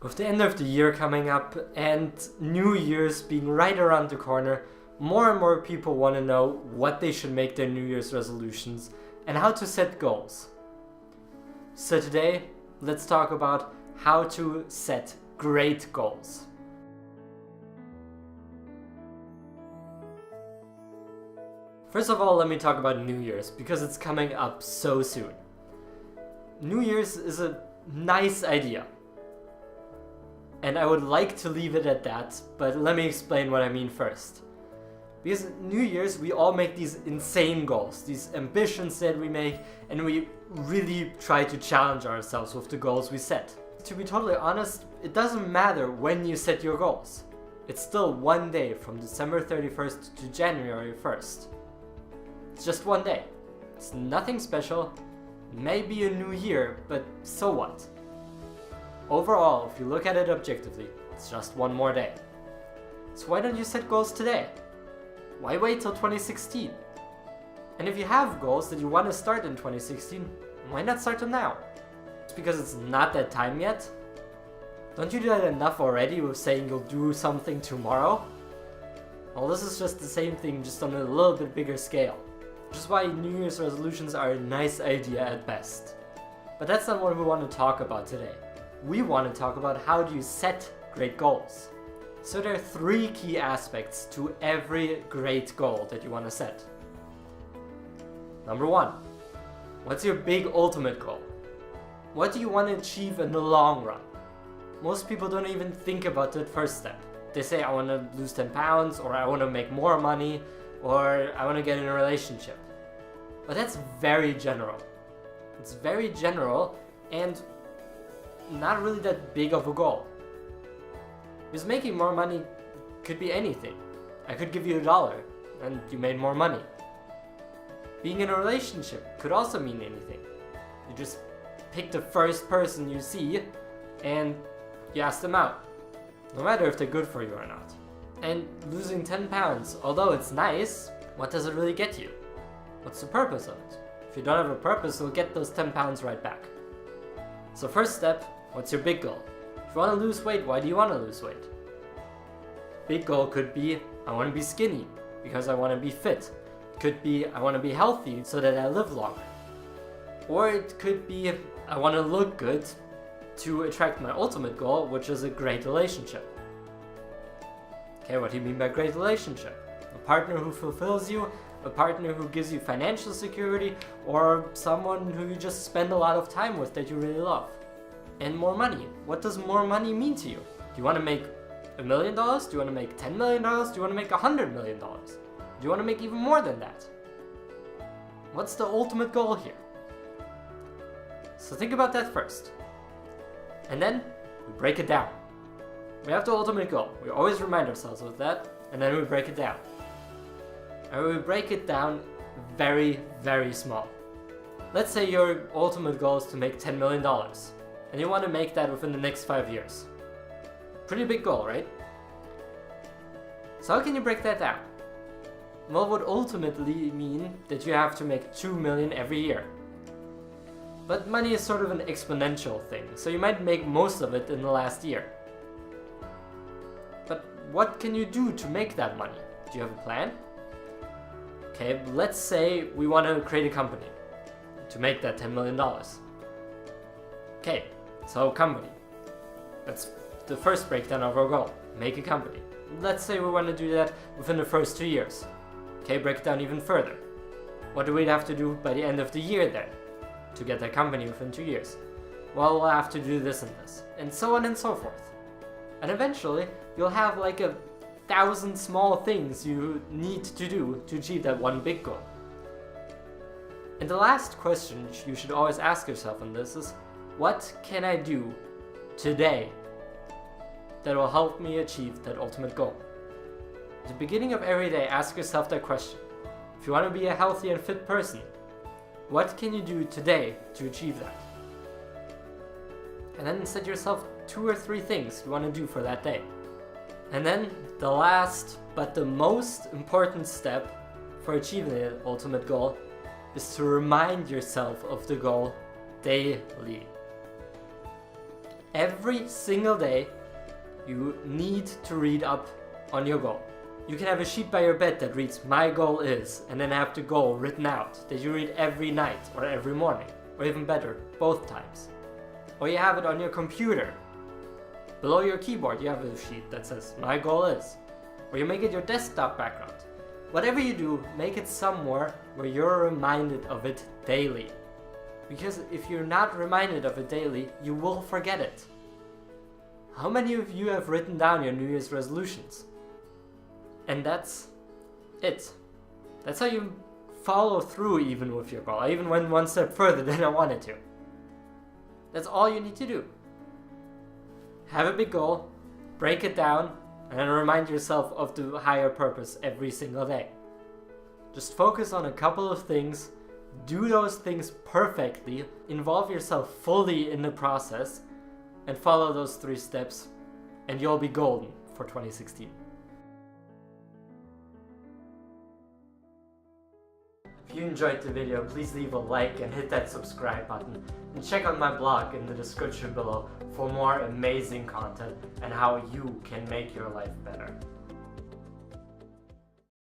With the end of the year coming up and New Year's being right around the corner, more and more people want to know what they should make their New Year's resolutions and how to set goals. So today, let's talk about how to set great goals. First of all, let me talk about New Year's because it's coming up so soon. New Year's is a nice idea. And I would like to leave it at that, but let me explain what I mean first. Because New Year's, we all make these insane goals, these ambitions that we make, and we really try to challenge ourselves with the goals we set. To be totally honest, it doesn't matter when you set your goals. It's still one day from December 31st to January 1st. It's just one day. It's nothing special, maybe a new year, but so what? Overall, if you look at it objectively, it's just one more day. So why don't you set goals today? Why wait till 2016? And if you have goals that you want to start in 2016, why not start them now? It's because it's not that time yet? Don't you do that enough already with saying you'll do something tomorrow? Well, this is just the same thing, just on a little bit bigger scale. Which is why New Year's resolutions are a nice idea at best. But that's not what we want to talk about today. We want to talk about how do you set great goals. So there are three key aspects to every great goal that you want to set. Number one, what's your big ultimate goal? What do you want to achieve in the long run? Most people don't even think about that first step. They say, I want to lose 10 pounds, or I want to make more money, or I want to get in a relationship. But that's very general. It's very general and not really that big of a goal. Because making more money could be anything. I could give you $1 and you made more money. Being in a relationship could also mean anything. You just pick the first person you see and you ask them out, no matter if they're good for you or not. And losing 10 pounds, although it's nice, what does it really get you? What's the purpose of it? If you don't have a purpose, you'll get those 10 pounds right back. So first step, what's your big goal? If you want to lose weight, why do you want to lose weight? Big goal could be, I want to be skinny because I want to be fit. It could be, I want to be healthy so that I live longer. Or it could be, I want to look good to attract my ultimate goal, which is a great relationship. Okay, what do you mean by great relationship? A partner who fulfills you, a partner who gives you financial security, or someone who you just spend a lot of time with that you really love. And more money. What does more money mean to you? Do you want to make $1 million? Do you want to make $10 million? Do you want to make $100 million? Do you want to make even more than that? What's the ultimate goal here? So think about that first. And then we break it down. We have the ultimate goal. We always remind ourselves of that, and then we break it down. And we break it down very, very small. Let's say your ultimate goal is to make $10 million, and you want to make that within the next 5 years. Pretty big goal, right? So how can you break that down? Well, it would ultimately mean that you have to make $2 million every year. But money is sort of an exponential thing, so you might make most of it in the last year. But what can you do to make that money? Do you have a plan? Okay, let's say we want to create a company to make that $10 million. Okay, so company. That's the first breakdown of our goal. Make a company. Let's say we want to do that within the first 2 years. Okay, break it down even further. What do we have to do by the end of the year then to get that company within 2 years? Well, we'll have to do this and this, and so on and so forth. And eventually, you'll have like 1,000 small things you need to do to achieve that one big goal. And the last question you should always ask yourself on this is, what can I do today that will help me achieve that ultimate goal? At the beginning of every day, ask yourself that question. If you want to be a healthy and fit person, what can you do today to achieve that? And then set yourself 2 or 3 things you want to do for that day. And then the last but the most important step for achieving the ultimate goal is to remind yourself of the goal daily. Every single day, you need to read up on your goal. You can have a sheet by your bed that reads "My goal is," and then have the goal written out that you read every night or every morning, or even better, both times. Or you have it on your computer. Below your keyboard, you have a sheet that says "My goal is," or you make it your desktop background. Whatever you do, make it somewhere where you're reminded of it daily. Because if you're not reminded of it daily, you will forget it. How many of you have written down your New Year's resolutions? And that's it. That's how you follow through even with your goal. I even went one step further than I wanted to. That's all you need to do. Have a big goal, break it down, and then remind yourself of the higher purpose every single day. Just focus on a couple of things, do those things perfectly, involve yourself fully in the process, and follow those 3 steps, and you'll be golden for 2016. If you enjoyed the video, please leave a like and hit that subscribe button. And check out my blog in the description below for more amazing content and how you can make your life better.